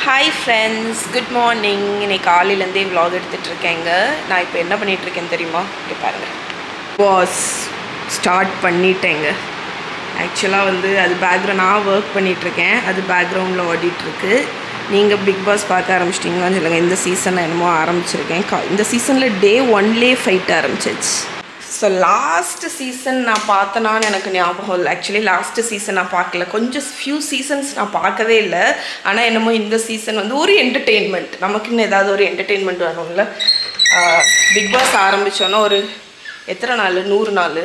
Hi friends, good morning. இன்னைக்கு காலையிலேருந்தே vlog எடுத்துகிட்ருக்கேங்க. நான் இப்போ என்ன பண்ணிகிட்ருக்கேன்னு தெரியுமா? இங்கே பாருங்கள். வாஸ் ஸ்டார்ட் பண்ணிட்டேங்க. ஆக்சுவலாக அது பேக்ரவுண்ட் நான் ஒர்க் பண்ணிகிட்ருக்கேன், அது பேக்ரவுண்டில் ஓடிட்டுருக்கு. நீங்கள் பிக் பாஸ் பார்க்க ஆரம்பிச்சிட்டிங்களான்னு சொல்லுங்கள். இந்த சீசனில் என்னமோ ஆரம்பிச்சிருக்கேன். இந்த சீசனில் டே 1லே ஃபைட் ஆரம்பிச்சிச்சு. ஸோ லாஸ்ட்டு சீசன் நான் பார்த்தனான்னு எனக்கு ஞாபகம் இல்லை. ஆக்சுவலி லாஸ்ட்டு சீசன் நான் பார்க்கல, கொஞ்சம் ஃபியூ சீசன்ஸ் நான் பார்க்கவே இல்லை. ஆனால் என்னமோ இந்த சீசன் ஒரு என்டர்டெயின்மெண்ட், நமக்குன்னு ஏதாவது ஒரு என்டர்டெயின்மெண்ட் வரும்ல. பிக் பாஸ் ஆரம்பித்தோன்னா ஒரு எத்தனை நாள், 100 நாள்.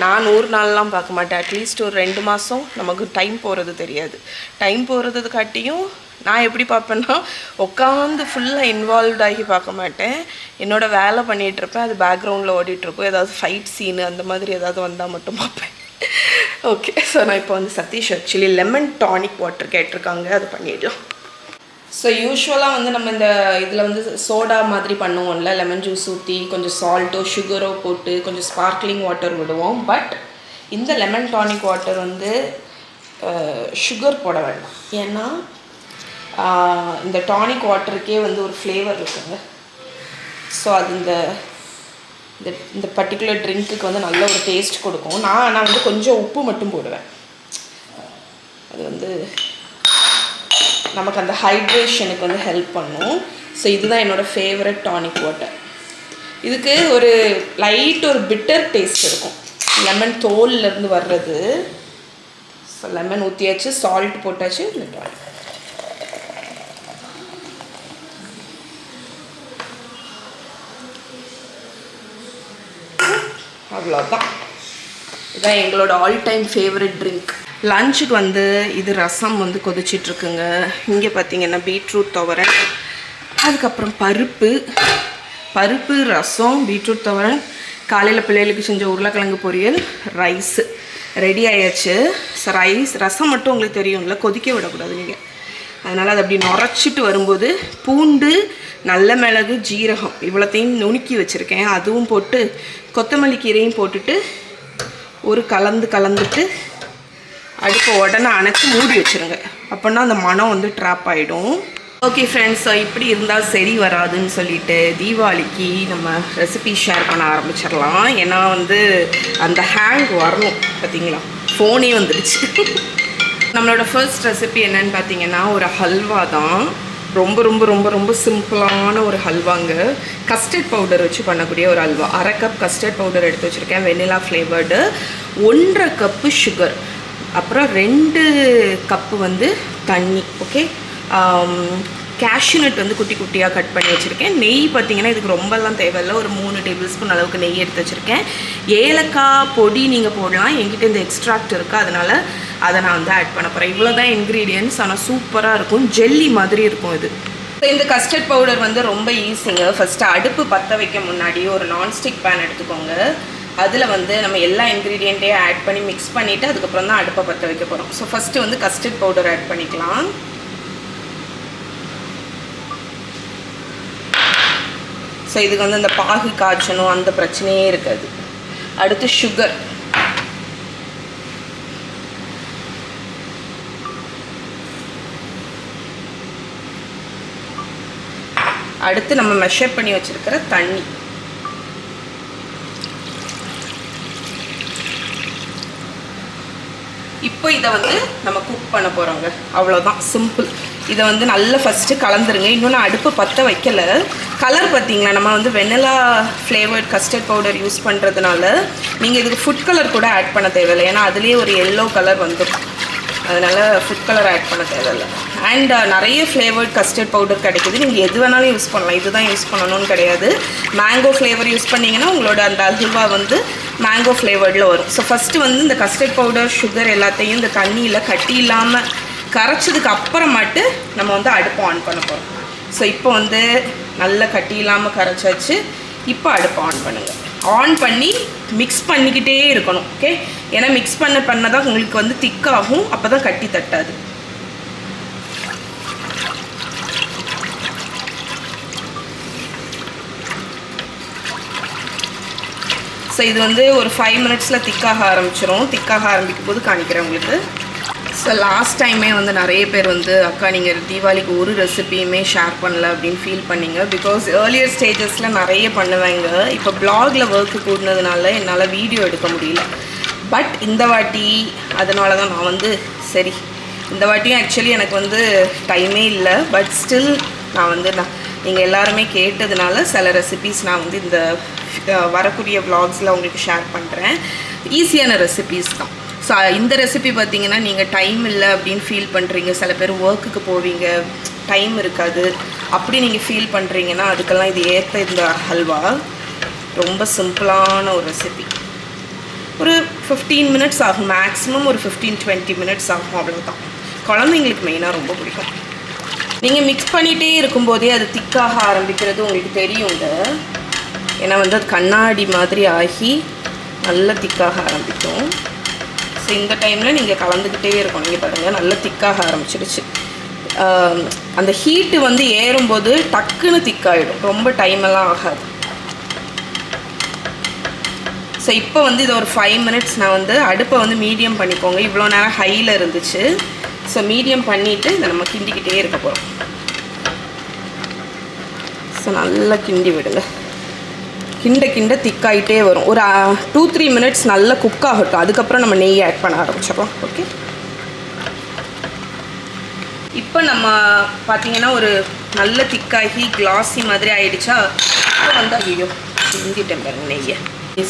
நான் 100 நாள்லாம் பார்க்க மாட்டேன். அட்லீஸ்ட் ஒரு 2 மாதம் நமக்கு டைம் போகிறது தெரியாது. டைம் போகிறது காட்டியும் நான் எப்படி பார்ப்பேன்னா, உட்காந்து ஃபுல்லாக இன்வால்வ் ஆகி பார்க்க மாட்டேன். என்னோடய வேலை பண்ணிகிட்ருப்பேன், அது பேக்ரவுண்டில் ஓடிட்டுருக்கும். ஏதாவது ஃபைட் சீனு அந்த மாதிரி ஏதாவது வந்தால் மட்டும் பார்ப்பேன். ஓகே, ஸோ நான் இப்போ Satish actually lemon tonic water கேட்டிருக்காங்க, அது பண்ணிடலாம். ஸோ யூஸ்வலாக நம்ம இந்த இதில் சோடா மாதிரி பண்ணுவோம்ல, லெமன் ஜூஸ் ஊற்றி கொஞ்சம் சால்ட்டோ சுகரோ போட்டு கொஞ்சம் ஸ்பார்க்லிங் வாட்டர் விடுவோம். பட் இந்த லெமன் டானிக் வாட்டர் சுகர் போட வேண்டாம். ஏன்னா இந்த டானிக் வாட்டருக்கே ஒரு ஃப்ளேவர் இருக்குங்க. ஸோ அது இந்த பர்டிகுலர் ட்ரிங்க்குக்கு நல்ல ஒரு டேஸ்ட் கொடுக்கும். நான் கொஞ்சம் உப்பு மட்டும் போடுவேன். அது நமக்கு அந்த ஹைட்ரேஷனுக்கு ஹெல்ப் பண்ணும். ஸோ இதுதான் என்னோடய ஃபேவரட் டானிக் வாட்டர். இதுக்கு ஒரு லைட் ஒரு பிட்டர் டேஸ்ட் இருக்கும், லெமன் தோல்லேருந்து வர்றது. ஸோ லெமன் ஊற்றியாச்சு, சால்ட் போட்டாச்சு. இந்த டானிக் அவ்வளோதான். இதுதான் எங்களோட ஆல் டைம் ஃபேவரட் ட்ரிங்க். லஞ்சுக்கு இது ரசம் கொதிச்சிட்ருக்குங்க. இங்கே பார்த்தீங்கன்னா பீட்ரூட் துவரன், அதுக்கப்புறம் பருப்பு ரசம், பீட்ரூட் துவரன், காலையில் பிள்ளைகளுக்கு செஞ்ச உருளைக்கிழங்கு பொரியல், ரைஸு ரெடி ஆயாச்சு. ஸோ ரசம் மட்டும் உங்களுக்கு தெரியும்ல, கொதிக்க விடக்கூடாது நீங்கள். அதனால் அது அப்படி நுரைச்சிட்டு வரும்போது பூண்டு, நல்ல மிளகு, ஜீரகம் இவ்வளோத்தையும் நுணுக்கி வச்சுருக்கேன். அதுவும் போட்டு கொத்தமல்லி கீரையும் போட்டுட்டு ஒரு கலந்துட்டு அடுப்பை உடனே அணைச்சி மூடி வச்சுருங்க. அப்படின்னா அந்த மனம் ட்ராப் ஆகிடும். ஓகே ஃப்ரெண்ட்ஸ், ஸோ இப்படி இருந்தால் சரி வராதுன்னு சொல்லிட்டு தீபாவளிக்கு நம்ம ரெசிபி ஷேர் பண்ண ஆரம்பிச்சிடலாம். ஏன்னா அந்த ஹேங் வரணும். பார்த்தீங்களா, ஃபோனே வந்துடுச்சு. நம்மளோட ஃபர்ஸ்ட் ரெசிபி என்னன்னு பார்த்தீங்கன்னா ஒரு ஹல்வா தான். ரொம்ப ரொம்ப ரொம்ப ரொம்ப சிம்பிளான ஒரு ஹல்வாங்க. கஸ்டர்ட் பவுடர் வச்சு பண்ணக்கூடிய ஒரு ஹல்வா. 1/2 கப் கஸ்டர்ட் பவுடர் எடுத்து வச்சுருக்கேன், வெனிலா ஃப்ளேவர்டு. 1.5 கப்பு சுகர், அப்புறம் 2 கப்பு தண்ணி. ஓகே, கேஷ்யூநட் குட்டி குட்டியாக கட் பண்ணி வச்சுருக்கேன். நெய் பார்த்திங்கன்னா இதுக்கு ரொம்பலாம் தேவையில்லை, ஒரு 3 டேபிள் ஸ்பூன் அளவுக்கு நெய் எடுத்து வச்சுருக்கேன். ஏலக்காய் பொடி நீங்கள் போடலாம், என்கிட்ட இந்த எக்ஸ்ட்ராக்ட் இருக்குது, அதனால் அதை நான் ஆட் பண்ண போகிறேன். இவ்வளோ தான் இன்க்ரீடியன்ட்ஸ். ஆனால் சூப்பராக இருக்கும், ஜெல்லி மாதிரி இருக்கும் இது. இந்த கஸ்டர்ட் பவுடர் ரொம்ப ஈஸிங்க. ஃபஸ்ட்டு அடுப்பு பற்ற வைக்க முன்னாடி ஒரு நான்ஸ்டிக் பேன் எடுத்துக்கோங்க. அதில் நம்ம எல்லா இன்க்ரீடியண்ட்டையும் ஆட் பண்ணி மிக்ஸ் பண்ணிவிட்டு அதுக்கப்புறம் தான் அடுப்பை பற்ற வைக்க போகிறோம். So first custard powder add பண்ணிக்கலாம். ஸோ இதுக்கு அந்த பாகு காய்ச்சணும் அந்த பிரச்சனையே இருக்காது. அடுத்து சுகர், அடுத்து நம்ம மெஷர் பண்ணி வச்சுருக்கிற தண்ணி, இப்போ இதை நம்ம குக் பண்ண போகிறோங்க. அவ்வளோதான், சிம்பிள். இதை நல்லா ஃபஸ்ட்டு கலந்துருங்க. இன்னொன்று அடுப்பு பற்ற வைக்கல. கலர் பார்த்தீங்களா, நம்ம vanilla flavoured custard powder use பண்ணுறதுனால நீங்கள் இதுக்கு ஃபுட் கலர் கூட ஆட் பண்ண தேவையில்லை. ஏன்னா அதுலேயே ஒரு எல்லோ கலர் வந்துடும், அதனால் ஃபுட் கலர் ஆட் பண்ண தேவையில்லை. அண்ட் நிறைய ஃப்ளேவர்ட் கஸ்டர்ட் பவுடர் கிடைக்குது, நீங்கள் எது வேணாலும் யூஸ் பண்ணலாம். இதுதான் யூஸ் பண்ணணும்னு கிடையாது. மேங்கோ ஃப்ளேவர் யூஸ் பண்ணிங்கன்னா உங்களோட அந்த அல்வா மேங்கோ ஃப்ளேவர்டில் வரும். ஸோ ஃபஸ்ட்டு இந்த கஸ்டர்ட் பவுடர், சுகர் எல்லாத்தையும் இந்த தண்ணியில் கட்டி இல்லாமல் கரைச்சதுக்கு அப்புறமாட்டு நம்ம அடுப்பு ஆன் பண்ண போகிறோம். ஸோ இப்போ நல்லா கட்டி இல்லாமல் கரைச்சாச்சு. இப்போ அடுப்பு ஆன் பண்ணுங்கள். ஆன் பண்ணி மிக்ஸ் பண்ணிக்கிட்டே இருக்கணும். ஓகே, ஏன்னா மிக்ஸ் பண்ண தான் உங்களுக்கு திக்காகும், அப்போ தான் கட்டி தட்டாது. ஸோ இது ஒரு 5 மினிட்ஸில் திக்காக ஆரம்பிச்சிடும். திக்காக ஆரம்பிக்கும் போது காணிக்கிறேன் உங்களுக்கு. ஸோ ஸோ லாஸ்ட் டைமே வந்து நிறைய பேர் வந்து அக்கா நீங்கள் தீபாவளிக்கு ஒரு ரெசிபியுமே ஷேர் பண்ணல அப்படின்னு ஃபீல் பண்ணிங்க. பிகாஸ் ஏர்லியர் ஸ்டேஜஸில் நிறைய பண்ணுவேங்க. இப்போ ப்ளாகில் ஒர்க்கு கூடினதுனால என்னால் வீடியோ எடுக்க முடியல. பட் இந்த வாட்டி அதனால தான் நான் வந்து சரி இந்த வாட்டியும் ஆக்சுவலி எனக்கு வந்து டைமே இல்லை. பட் ஸ்டில் நான் வந்து நீங்கள் எல்லாருமே கேட்டதுனால சில ரெசிபீஸ் நான் வந்து இந்த வரக்கூடிய வ்ளாக்ஸில் உங்களுக்கு ஷேர் பண்ணுறேன். ஈஸியான ரெசிபீஸ் தான். ஸோ இந்த ரெசிபி பார்த்திங்கன்னா நீங்கள் டைம் இல்லை அப்படின்னு ஃபீல் பண்ணுறீங்க, சில பேர் ஒர்க்குக்கு போவீங்க, டைம் இருக்காது, அப்படி நீங்கள் ஃபீல் பண்ணுறீங்கன்னா அதுக்கெல்லாம் இது ஏற்ற இந்த ஹல்வா. ரொம்ப சிம்பிளான ஒரு ரெசிபி. ஒரு 15 மினிட்ஸ் ஆகும், மேக்ஸிமம் ஒரு 15-20 மினிட்ஸ் ஆகும், அவ்வளோதான். குழந்தைங்களுக்கு மெயினாக ரொம்ப பிடிக்கும். நீங்கள் மிக்ஸ் பண்ணிகிட்டே இருக்கும்போதே அது திக்காக ஆரம்பிக்கிறது உங்களுக்கு தெரியுங்க. ஏன்னா வந்து அது கண்ணாடி மாதிரி ஆகி நல்லா திக்காக ஆரம்பிக்கும். ஸோ இந்த டைமில் நீங்கள் கலந்துக்கிட்டே இருக்கணும். நீங்கள் பாருங்கள் நல்லா திக்காக ஆரம்பிச்சிடுச்சு. அந்த ஹீட்டு வந்து ஏறும்போது டக்குன்னு திக்காகிடும், ரொம்ப டைமெல்லாம் ஆகாது. ஸோ இப்போ வந்து இதை ஒரு 5 மினிட்ஸ் நான் வந்து அடுப்பை வந்து மீடியம் பண்ணிக்கோங்க. இவ்வளோ நேரம் ஹையில் இருந்துச்சு. ஸோ மீடியம் பண்ணிவிட்டு இதை நம்ம கிண்டிக்கிட்டே இருக்க போகிறோம். ஸோ நல்லா கிண்டி விடுங்க. கிண்ட திக்காயிட்டே வரும். ஒரு 2-3 மினிட்ஸ் நல்லா குக் ஆகட்டும். அதுக்கப்புறம் நம்ம நெய் ஆட் பண்ண ஆரம்பிச்சிடலாம். ஓகே, இப்போ நம்ம பார்த்திங்கன்னா ஒரு நல்ல திக்காகி கிளாஸி மாதிரி ஆகிடுச்சா. இப்போ வந்து ஐயோ செஞ்சிட்டேன் பாருங்க, நெய்யை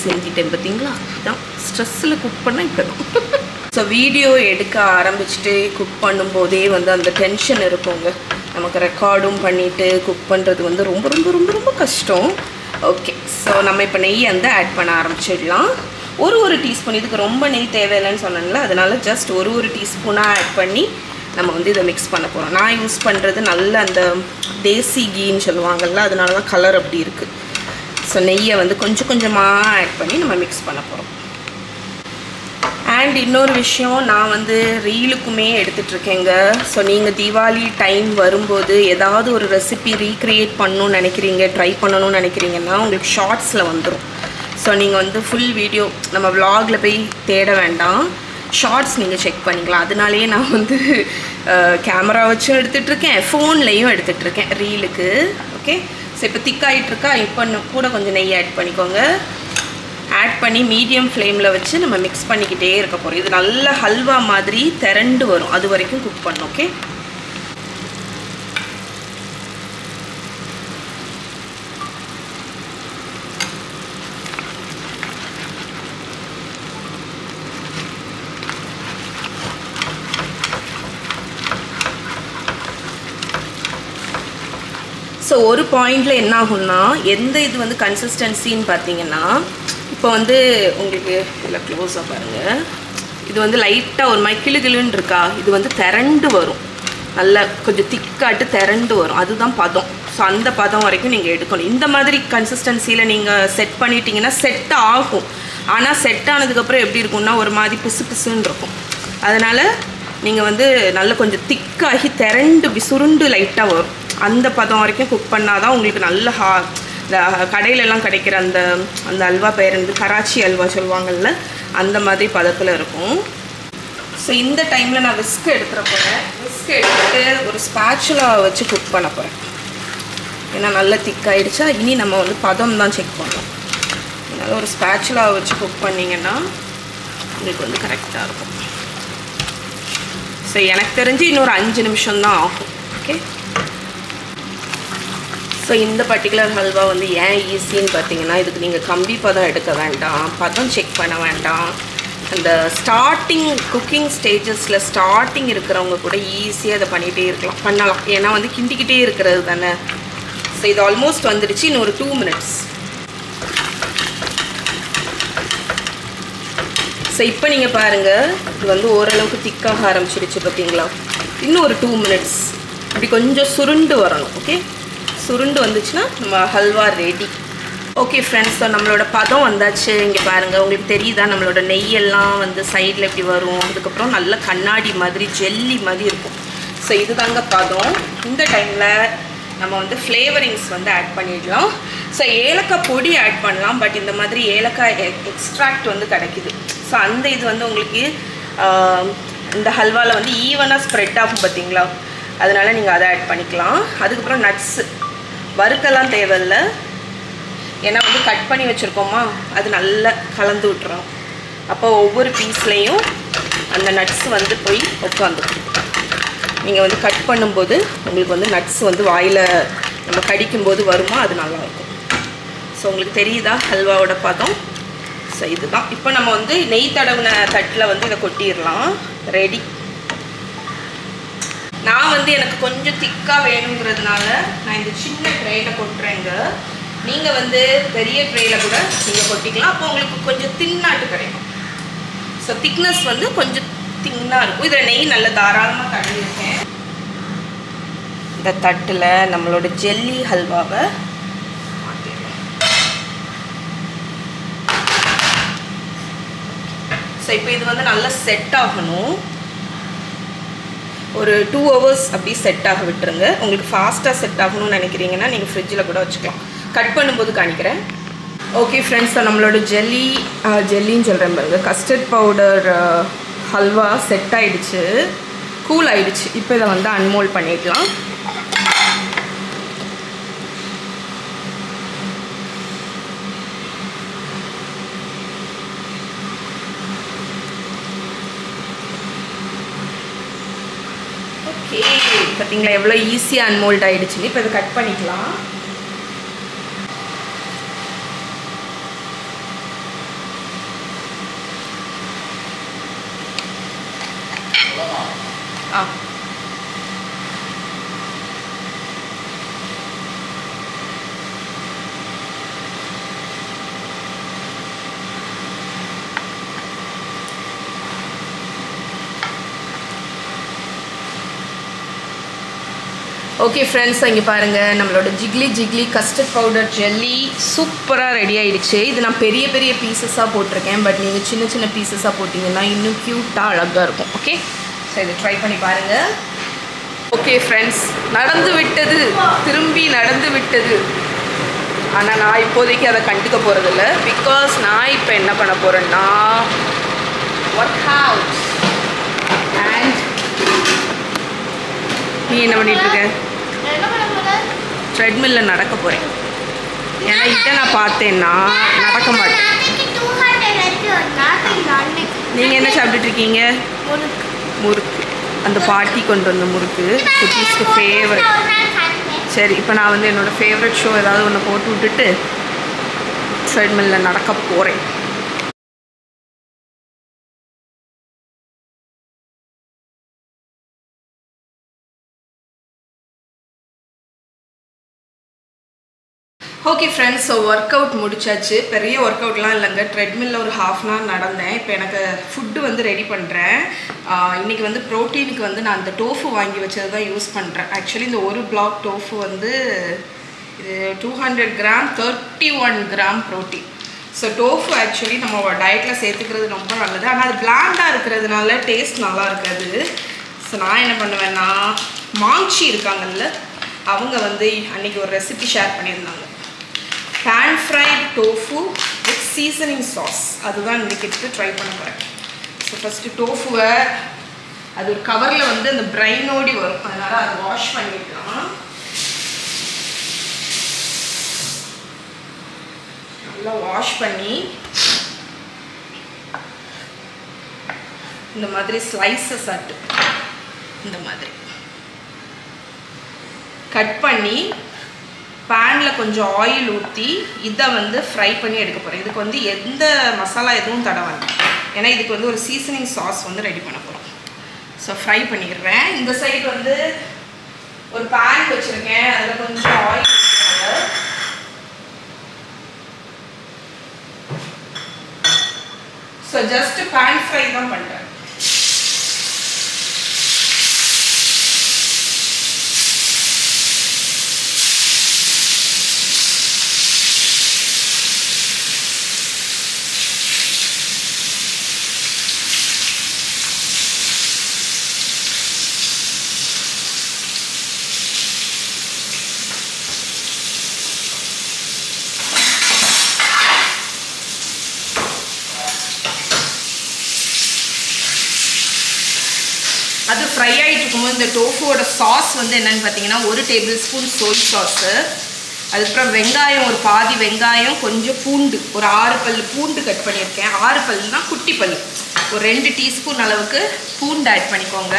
செஞ்சிட்டேன் பார்த்தீங்களா. இதுதான் ஸ்ட்ரெஸ்ஸில் குக் பண்ணால் இப்போ தான். ஸோ வீடியோ எடுக்க ஆரம்பிச்சுட்டு குக் பண்ணும்போதே வந்து அந்த டென்ஷன் இருக்குங்க. நமக்கு ரெக்கார்டும் பண்ணிவிட்டு குக் பண்ணுறது வந்து ரொம்ப ரொம்ப ரொம்ப ரொம்ப கஷ்டம். ஓகே, ஸோ நம்ம இப்போ நெய் வந்து ஆட் பண்ண ஆரம்பிச்சிடலாம். ஒரு டீஸ்பூன், இதுக்கு ரொம்ப நெய் தேவையில்லைன்னு சொன்னேன்ல, அதனால் ஜஸ்ட் ஒரு டீஸ்பூனாக ஆட் பண்ணி நம்ம வந்து இதை மிக்ஸ் பண்ண போகிறோம். நான் யூஸ் பண்ணுறது நல்ல அந்த தேசி கீன்னு சொல்லுவாங்கள்ல, அதனால தான் கலர் அப்படி இருக்குது. ஸோ நெய்யை வந்து கொஞ்சம் கொஞ்சமாக ஆட் பண்ணி நம்ம மிக்ஸ் பண்ண போகிறோம். அண்ட் இன்னொரு விஷயம், நான் வந்து ரீலுக்குமே எடுத்துகிட்ருக்கேங்க. ஸோ நீங்கள் தீபாவளி டைம் வரும்போது ஏதாவது ஒரு ரெசிபி ரீக்ரியேட் பண்ணணும்னு நினைக்கிறீங்க, ட்ரை பண்ணணும்னு நினைக்கிறீங்கன்னா உங்களுக்கு ஷார்ட்ஸில் வந்துடும். ஸோ நீங்கள் வந்து ஃபுல் வீடியோ நம்ம விலாகில் போய் தேட வேண்டாம், ஷார்ட்ஸ் நீங்கள் செக் பண்ணிக்கலாம். அதனாலேயே நான் வந்து கேமரா வச்சும் எடுத்துகிட்ருக்கேன், ஃபோன்லேயும் எடுத்துகிட்ருக்கேன் ரீலுக்கு. ஓகே, ஸோ இப்போ திக்காகிட்ருக்கா. இப்போ கூட கொஞ்சம் நெய் ஆட் பண்ணிக்கோங்க. ஆட் பண்ணி மீடியம் ஃப்ளேமில் வச்சு நம்ம மிக்ஸ் பண்ணிக்கிட்டே இருக்க போகிறோம். இது நல்ல ஹல்வா மாதிரி திரண்டு வரும், அது வரைக்கும் குக் பண்ணணும். ஓகே, ஸோ ஒரு பாயிண்டில் என்ன ஆகும்னா, எந்த இது வந்து கன்சிஸ்டன்சின்னு பார்த்தீங்கன்னா, இப்போ வந்து உங்களுக்கு இதில் க்ளோஸாக பாருங்கள், இது வந்து லைட்டாக ஒரு மாதிரி கிளுகிளுன்னு இருக்கா, இது வந்து திரண்டு வரும், நல்லா கொஞ்சம் திக்காட்டு திரண்டு வரும், அதுதான் பதம். ஸோ அந்த பதம் வரைக்கும் நீங்கள் எடுக்கணும். இந்த மாதிரி கன்சிஸ்டன்சியில் நீங்கள் செட் பண்ணிட்டீங்கன்னா செட் ஆகும். ஆனால் செட் ஆனதுக்கப்புறம் எப்படி இருக்கும்னா ஒரு மாதிரி பிசு பிசுன்னு இருக்கும். அதனால் நீங்கள் வந்து நல்லா கொஞ்சம் திக்காகி திரண்டு சுருண்டு லைட்டாக வரும். அந்த பதம் வரைக்கும் குக் பண்ணால் தான் உங்களுக்கு நல்ல இந்த கடையிலெல்லாம் கிடைக்கிற அந்த அந்த அல்வா பேர் வந்து கராச்சி அல்வா சொல்லுவாங்கள்ல, அந்த மாதிரி பதத்தில் இருக்கும். ஸோ இந்த டைமில் நான் விஸ்க் எடுத்துகிற போகிறேன். விஸ்க் எடுத்துகிட்டு ஒரு ஸ்பேச்சுலா வச்சு குக் பண்ண போகிறேன். ஏன்னா நல்லா திக்காயிடுச்சா, இனி நம்ம வந்து பதம் தான் செக் பண்ணோம். அதனால் ஒரு ஸ்பேச்சுலா வச்சு குக் பண்ணிங்கன்னா உங்களுக்கு வந்து கரெக்டாக இருக்கும். ஸோ எனக்கு தெரிஞ்சு இன்னொரு 5 நிமிஷம் தான் ஆகும். ஓகே, ஸோ இந்த பர்டிகுலர் ஹல்வா வந்து ஏன் ஈஸின்னு பார்த்தீங்கன்னா, இதுக்கு நீங்கள் கம்பி பதம் எடுக்க வேண்டாம், பதம் செக் பண்ண வேண்டாம். அந்த ஸ்டார்டிங் குக்கிங் ஸ்டேஜஸில் ஸ்டார்டிங் இருக்கிறவங்க கூட ஈஸியாக அதை பண்ணிகிட்டே பண்ணலாம். ஏன்னா வந்து கிண்டிக்கிட்டே இருக்கிறது தானே. ஸோ இது ஆல்மோஸ்ட் வந்துடுச்சு, இன்னும் ஒரு 2 மினிட்ஸ். ஸோ இப்போ நீங்கள் பாருங்கள், இது வந்து ஓரளவுக்கு திக்காக ஆரம்பிச்சிடுச்சு பார்த்தீங்களா. இன்னும் ஒரு 2 மினிட்ஸ் இப்படி கொஞ்சம் சுருண்டு வரணும். ஓகே, சுருண்டு வந்துச்சுன்னா நம்ம halwa ready. Okay friends, so நம்மளோட பதம் வந்தாச்சு. இங்கே பாருங்கள், உங்களுக்கு தெரியுதா நம்மளோட நெய்யெல்லாம் வந்து சைடில் எப்படி வரும், அதுக்கப்புறம் நல்ல கண்ணாடி மாதிரி ஜெல்லி மாதிரி இருக்கும். ஸோ இது தாங்க பதம். இந்த டைமில் நம்ம வந்து ஃப்ளேவரிங்ஸ் வந்து ஆட் பண்ணிடலாம். ஸோ ஏலக்காய் பொடி ஆட் பண்ணலாம், பட் இந்த மாதிரி ஏலக்காய் எக்ஸ்ட்ராக்ட் வந்து கிடைக்குது. ஸோ அந்த இது வந்து உங்களுக்கு இந்த ஹல்வாவில் வந்து ஈவனாக ஸ்ப்ரெட் ஆகும் பார்த்தீங்களா, அதனால் நீங்கள் அதை ஆட் பண்ணிக்கலாம். அதுக்கப்புறம் நட்ஸு வறுக்கலாம் தேவையில்லை, ஏன்னா வந்து கட் பண்ணி வச்சுருக்கோமா, அது நல்லா கலந்து விட்டுறோம். அப்போ ஒவ்வொரு பீஸ்லேயும் அந்த நட்ஸ் வந்து போய் உட்காந்துக்கும். நீங்கள் வந்து கட் பண்ணும்போது உங்களுக்கு வந்து நட்ஸ் வந்து வாயில் நம்ம கடிக்கும்போது வருமா, அது நல்லாயிருக்கும். ஸோ உங்களுக்கு தெரியுதா ஹல்வாவோட பதம்? ஸோ இதுதான். இப்போ நம்ம வந்து நெய் தடவின தட்டில் வந்து இதை கொட்டிடலாம். ரெடி. நான் வந்து எனக்கு கொஞ்சம் திக்காக வேணுங்கிறதுனால நான் இந்த சின்ன ட்ரேயில் கொட்டுறேங்க. நீங்கள் வந்து பெரிய ட்ரேயில் கூட நீங்கள் கொட்டிக்கலாம். அப்போ உங்களுக்கு கொஞ்சம் தின்னாட்டு கிடைக்கும். ஸோ திக்னஸ் வந்து கொஞ்சம் தின்னாக இருக்கும். இதில் நெய் நல்ல தாராளமாக தடவிருக்கேன். இந்த தட்டில் நம்மளோட ஜெல்லி ஹல்வாவை மாற்றிடலாம். ஸோ இப்போ இது வந்து நல்லா செட் ஆகணும். ஒரு 2 hours அப்படி செட் ஆக விட்டுருங்க. உங்களுக்கு ஃபாஸ்ட்டாக செட் ஆகணும்னு நினைக்கிறீங்கன்னா நீங்கள் ஃப்ரிட்ஜில் கூட வச்சுக்கலாம். கட் பண்ணும்போது காணிக்கிறேன். ஓகே ஃப்ரெண்ட்ஸ், ஸோ நம்மளோட ஜெல்லின்னு சொல்கிறேன் பாருங்க, கஸ்டர்ட் பவுடர் ஹல்வா செட் ஆகிடுச்சு, கூல் ஆகிடுச்சு. இப்போ இதை வந்து அன்மோல்ட் பண்ணிக்கலாம். ஓகே, பார்த்தீங்களா எவ்வளோ ஈஸியாக அன்மோல்ட் ஆகிடுச்சுன்னு. இப்போ இதை கட் பண்ணிக்கலாம். ஓகே ஃப்ரெண்ட்ஸ், இங்கே பாருங்கள் நம்மளோட ஜிக்லி கஸ்டர்ட் பவுடர் ஜெல்லி சூப்பராக ரெடி ஆகிடுச்சு. இது நான் பெரிய பெரிய பீசஸாக போட்டிருக்கேன். பட் நீங்கள் சின்ன சின்ன பீசஸாக போட்டிங்கன்னா இன்னும் க்யூட்டாக அழகாக இருக்கும். ஓகே, ஸோ இதை ட்ரை பண்ணி பாருங்கள். ஓகே ஃப்ரெண்ட்ஸ், நடந்து விட்டது, திரும்பி நடந்து விட்டது. ஆனால் நான் இப்போதைக்கு அதை கண்டுக்க போகிறதில்ல. பிகாஸ் நான் இப்போ என்ன பண்ண போகிறேன்னா ஒர்க் அவுட். அண்ட் நீ என்ன பண்ணிகிட்ருக்க? ட்ரெட்மில்லில் நடக்க போகிறேன். ஏன்னா இதை நான் பார்த்தேன்னா நடக்க மாட்டேன். நீங்கள் என்ன சாப்பிட்டுட்ருக்கீங்க? முறுக்கு. அந்த பாட்டி கொண்டு வந்த முறுக்கு குட்டீஸ்க்கு ஃபேவரட். சரி, இப்போ நான் வந்து என்னோடய ஃபேவரட் ஷோ ஏதாவது ஒன்று போட்டு விட்டுட்டு ட்ரெட்மில்லில் நடக்க போகிறேன். Okay friends, so work out முடிச்சாச்சு. பெரிய ஒர்க் அவுட்லாம் இல்லைங்க, ட்ரெட்மில்லில் ஒரு 1/2 hour நடந்தேன். இப்போ எனக்கு ஃபுட்டு வந்து ரெடி பண்ணுறேன். இன்றைக்கி வந்து ப்ரோட்டீனுக்கு வந்து நான் அந்த டோஃபு வாங்கி வச்சது தான் யூஸ் பண்ணுறேன். ஆக்சுவலி இந்த ஒரு பிளாக் டோஃபு வந்து இது 200 gram 31 gram protein. So tofu actually நம்ம டயட்டில் சேர்த்துக்கிறது ரொம்ப நல்லது. ஆனால் அது பிளாண்டாக இருக்கிறதுனால டேஸ்ட் நல்லா இருக்காது. ஸோ நான் என்ன பண்ணுவேன்னா, மாங்சி இருக்காங்கல்ல, அவங்க வந்து அன்றைக்கி ஒரு ரெசிபி ஷேர் பண்ணியிருந்தாங்க. Pan fried tofu with seasoning sauce. அதுதான் இன்றைக்கி எடுத்து ட்ரை பண்ண போகிறேன். ஸோ ஃபஸ்ட்டு டோஃபுவை அது ஒரு கவரில் வந்து அந்த பிரைனோடி வரும், அதனால் அதை வாஷ் பண்ணிக்கலாம். நல்லா வாஷ் பண்ணி இந்த மாதிரி ஸ்லைசஸ் ஆட்டு இந்த மாதிரி கட் பண்ணி பேனில் கொஞ்சம் ஆயில் ஊற்றி இதை வந்து ஃப்ரை பண்ணி எடுக்க போகிறேன். இதுக்கு வந்து எந்த மசாலா எதுவும் தட வேண்டாம், ஏன்னா இதுக்கு வந்து ஒரு சீசனிங் சாஸ் வந்து ரெடி பண்ண போகிறோம். ஸோ ஃப்ரை பண்ணிடுறேன். இந்த சைடு வந்து ஒரு பேன் வச்சுருக்கேன், அதில் கொஞ்சம் ஆயில் ஊற்றுறாங்க. ஸோ ஜஸ்ட் பேன் ஃப்ரை தான் பண்ணுறேன். இருக்கும்போது இந்த டோஃபுவோட சாஸ் வந்து என்னென்னு பார்த்தீங்கன்னா 1 டேபிள் ஸ்பூன் சோய் சாஸு, அதுக்கப்புறம் வெங்காயம் ஒரு பாதி வெங்காயம், கொஞ்சம் பூண்டு ஒரு 6 பல் பூண்டு கட் பண்ணியிருக்கேன். 6 பல்னா குட்டி பல். ஒரு 2 டீஸ்பூன் அளவுக்கு பூண்டு ஆட் பண்ணிக்கோங்க.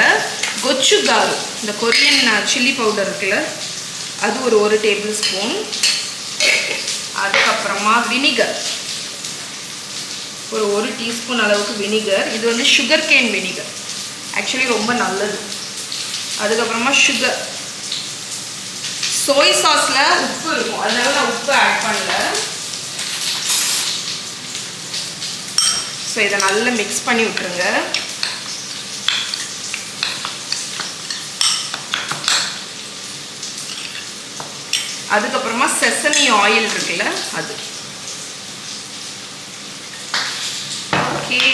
கொச்சுகாரு இந்த கொரியன் சில்லி பவுடர் இருக்குல்ல, அது ஒரு 1 டேபிள் ஸ்பூன். அதுக்கப்புறமா வினிகர் ஒரு 1 டீஸ்பூன் அளவுக்கு வினிகர். இது வந்து சுகர் கேன் வினிகர், ஆக்சுவலி ரொம்ப நல்லது. அதுக்கப்புறமா சுகர். சோய் சாஸில் உப்பு இருக்கும், அதனால நான் உப்பு ஆட் பண்ணல. ஸோ இதை நல்லா மிக்ஸ் பண்ணி விட்டுருங்க. அதுக்கப்புறமா செசமி ஆயில் இருக்குல்ல, அது. ஓகே,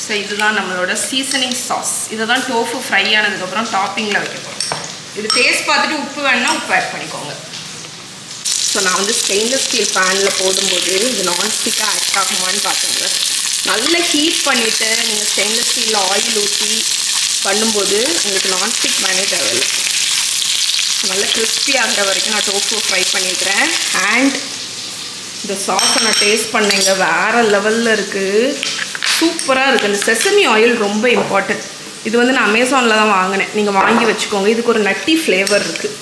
ஸோ இதுதான் நம்மளோட சீசனிங் சாஸ். இதை தான் டோஃபு ஃப்ரை ஆனதுக்கப்புறம் டாப்பிங்கில் வைக்க போகிறோம். இது டேஸ்ட் பார்த்துட்டு உப்பு வேணுன்னா உப்பு ஆட் பண்ணிக்கோங்க. ஸோ நான் வந்து ஸ்டெயின்லெஸ் ஸ்டீல் பேனில் போடும்போது இது நான்ஸ்டிக்காக ஆட் ஆகுமான்னு பார்த்துங்க. நல்லா ஹீட் பண்ணிவிட்டு நீங்கள் ஸ்டெயின்லெஸ் ஸ்டீலில் ஆயில் ஊற்றி பண்ணும்போது உங்களுக்கு நான்ஸ்டிக் பேனே தேவையில்லை. நல்லா கிறிஸ்பி ஆகிற வரைக்கும் நான் டோஃபு ஃப்ரை பண்ணிக்கிறேன். அண்ட் இந்த சாஸை நான் டேஸ்ட் பண்ணேங்க, வேறு லெவலில் இருக்குது, சூப்பராக இருக்குது. இந்த செசமி ஆயில் ரொம்ப இம்பார்ட்டன்ட். இது வந்து நான் அமேசானில் தான் வாங்கினேன், நீங்கள் வாங்கி வச்சுக்கோங்க. இதுக்கு ஒரு நட்டி ஃப்ளேவர் இருக்குது,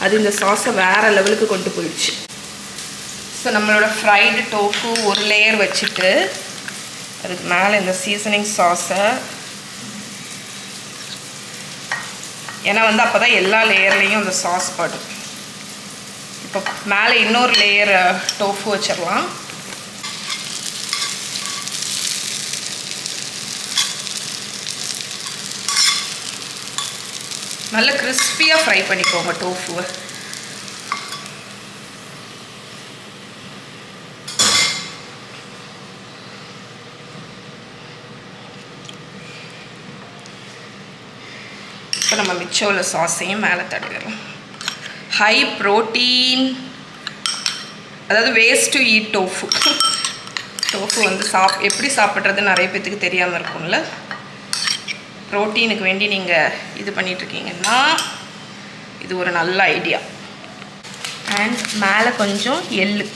அது இந்த சாஸை வேறு லெவலுக்கு கொண்டு போயிடுச்சு. ஸோ நம்மளோட ஃப்ரைடு டோஃபு ஒரு லேயர் வச்சுட்டு அதுக்கு மேலே இந்த சீசனிங் சாஸை, ஏன்னா வந்து அப்போ தான் எல்லா லேயர்லேயும் அந்த சாஸ் படும். இப்போ மேலே இன்னொரு லேயர் டோஃபு வச்சிடலாம். நல்லா கிறிஸ்பியாக ஃப்ரை பண்ணிக்கோங்க டோஃபுவை. இப்போ நம்ம மிச்சம் உள்ள சாஸையும் மேலே தடவிடலாம். ஹை ப்ரோட்டீன், அதாவது waste to eat tofu. Tofu வந்து எப்படி சாப்பிட்றது நிறைய பேத்துக்கு தெரியாமல் இருக்கும்ல. ப்ரோட்டீனுக்கு வேண்டி நீங்கள் இது பண்ணிகிட்ருக்கீங்கன்னா இது ஒரு நல்ல ஐடியா. அண்ட் மேலே கொஞ்சம் எள்ளு.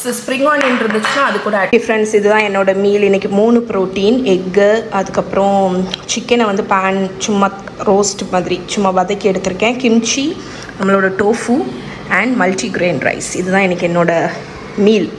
ஸோ ஸ்ப்ரிங் ஆனியன் இருந்துச்சுன்னா அது கூட ஃப்ரெண்ட்ஸ், இதுதான் என்னோடய மீல். இன்றைக்கி 3 ப்ரோட்டீன், எக்கு, அதுக்கப்புறம் சிக்கனை வந்து பேன் சும்மா ரோஸ்ட் மாதிரி சும்மா வதக்கி எடுத்திருக்கேன், கிம்ச்சி, நம்மளோட டோஃபு அண்ட் மல்டிக்ரெயின் ரைஸ். இதுதான் இன்றைக்கி என்னோடய மீல்.